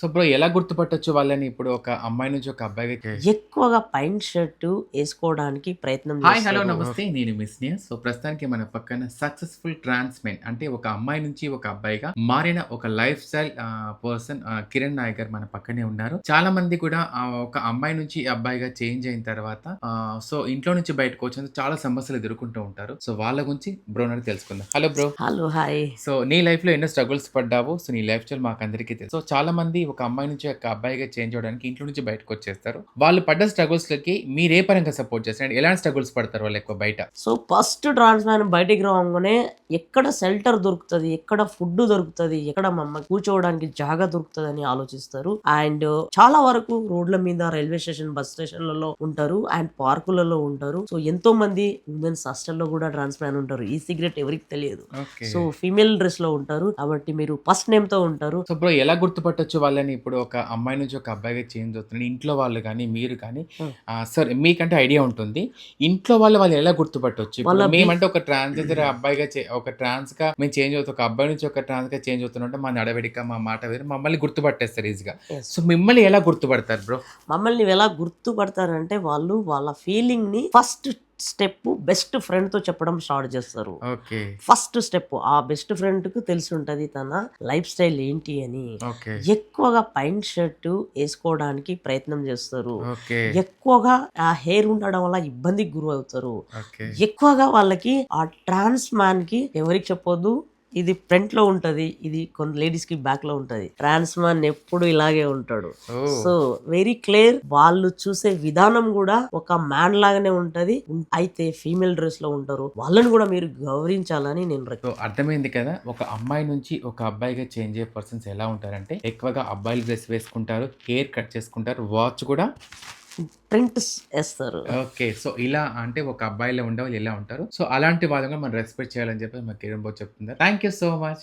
So bro ఎలా గుర్తుపట్టొచ్చు వాళ్ళని ఇప్పుడు ఒక అమ్మాయి నుంచి ఒక అబ్బాయికి? ఎక్కువగా పైంట్ షర్టు ఏసుకోవడానికి ప్రయత్నం హాయ్, హలో, జేస్తారు. నమస్తే. నేను మిస్‌నియా. సో ప్రస్తుతానికి మన పక్కన సక్సెస్‌ఫుల్ ట్రాన్స్ మెన్ అంటే ఒక అమ్మాయి నుంచి ఒక అబ్బాయిగా మారిన ఒక lifestyle person Kiran Nayak గారు మన పక్కనే ఉన్నారు. చాలా మంది కూడా ఒక అమ్మాయి నుంచి అబ్బాయిగా చేంజ్ అయిన తర్వాత సో ఇంట్లో నుంచి బయటకొచ్చేందుకు చాలా సమస్యలు ఎదుర్కొంటూ ఉంటారు. సో వాళ్ళ గురించి బ్రోని అడిగి తెలుసుకుందాం. Hello bro. Hello! Hi! So నీ లైఫ్‌లో ఎన్నో స్ట్రగుల్స్ పడ్డావు. సో నీ లైఫ్ స్టైల్ మాకందరికీ తెలుసు. సో చాలా మంది ఒక అమ్మాయి నుంచి ఒక అబ్బాయిగా చేంజ్ అవ్వడానికి ఇంట్లో నుంచి బయటకొచ్చేస్తారు. వాళ్ళు పడ్డ స్ట్రగుల్స్‌లకి మీరే పరంగా సపోర్ట్ చేస్తారు? అండ్ ఎలాంటి స్ట్రగుల్స్ పడతారు వాళ్ళు ఎక్కువ బయట? సో, ఫస్ట్ ట్రాన్స్ మ్యాన్ బయటికి రావంగానే ఎక్కడ షెల్టర్ దొరుకుతది, ఎక్కడ ఫుడ్ దొరుకుతది, ఎక్కడ కూర్చోవడానికి జాగా దొరుకుతదని ఆలోచిస్తారు. అండ్ చాలా వరకు రోడ్ల మీద, రైల్వే స్టేషన్, బస్ స్టేషన్‌లలో ఉంటారు. అండ్ పార్కులలో ఉంటారు. సో, ఎంతో మంది ఉమెన్స్ హాస్టల్‌లో కూడా ట్రాన్స్ మ్యాన్ ఉంటారు. ఈ సీక్రెట్ ఎవరికీ తెలియదు. ఓకే. సో, ఫీమేల్ డ్రెస్‌లో ఉంటారు. కాబట్టి మీరు ఫస్ట్ నేమ్‌తో ఉంటారు. సో బ్రో ఎలా గుర్తుపట్టొచ్చు వాళ్ళని? ఇప్పుడు ఒక అమ్మాయి నుంచి ఒక అబ్బాయిగా చేంజ్ అవుతున్నారు. ఇంట్లో వాళ్ళు గాని, మీరు కానీ హ్మ్. సరే మీకంటే ఐడియా ఉంటుంది. ఇంట్లో వాళ్ళు ఎలా గుర్తుపట్టొచ్చు? ఇప్పుడు వాళ్ళ మేమంటే ఒక ట్రాన్స్‌జెండర్ అబ్బాయిగా ఒక ట్రాన్స్‌గా మేము చేంజ్ అవుతాం. ఒక అబ్బాయి నుంచి ఒక ట్రాన్స్‌గా చేంజ్ అవుతున్నామంటే మా నడవడిక, మా మాట వేరు. మమ్మల్ని గుర్తుపట్టేస్తారు ఈజీగా. యెస్. సో మిమ్మల్ని ఎలా గుర్తుపడతారు బ్రో? మమ్మల్ని ఎలా గుర్తుపడతారంటే వాళ్ళు వాళ్ళ ఫీలింగ్‌ని ఫస్ట్ స్టెప్ బెస్ట్ ఫ్రెండ్‌తో చెప్పడం స్టార్ట్ చేస్తారు. ఓకే. ఫస్ట్ స్టెప్ ఆ బెస్ట్ ఫ్రెండ్‌కి తెలిసుంటది తన లైఫ్ స్టైల్ ఏంటి అని. ఓకే. ఎక్కువగా పైంట్ షర్టు ఏసుకోవడానికి ప్రయత్నం చేస్తారు. ఓకే. ఎక్కువగా ఆ హెయిర్ ఉండడం వల్ల ఇబ్బందికి గురవుతారు. ఓకే. ఎక్కువగా వాళ్ళకి ఆ ట్రాన్స్ మ్యాన్‌కి ఎవరికి చెప్పొద్దు. ఇది ఫ్రంట్‌లో ఉంటది. ఇది కొంత లేడీస్‌కి బ్యాక్‌లో ఉంటది. ట్రాన్స్ మ్యాన్ ఎప్పుడు ఇలాగే ఉంటాడు. ఓహ్! So, very clear. వాళ్ళు చూసే విధానం గూడా ఒక మ్యాన్ లాగానే ఉంటది. అయితే ఫీమేల్ డ్రెస్‌లో ఉంటారు. వాళ్ళని గూడా మీరు గౌరవించాలని నేను సో అర్థమైంది కదా! ఒక అమ్మాయి నుంచి ఒక అబ్బాయిగా చేంజ్ అయ్యే పర్సన్స్ ఎలా ఉంటారంటే, ఎక్కువగా అబ్బాయిలు డ్రెస్ వేసుకుంటారు, హెయిర్ కట్ చేసుకుంటారు, వాచ్ కూడా. ప్రింట్స్ ఏస్తారు. ఓకే. సో ఇలా అంటే ఒక అబ్బాయిలో ఉండేవాళ్ళు ఇలా ఉంటారు. సో అలాంటి వాళ్ళని కూడా మనం రెస్పెక్ట్ చేయాలని చెప్పి మన కిరణ్ బాబు చెప్తున్నారు. Thank you so much.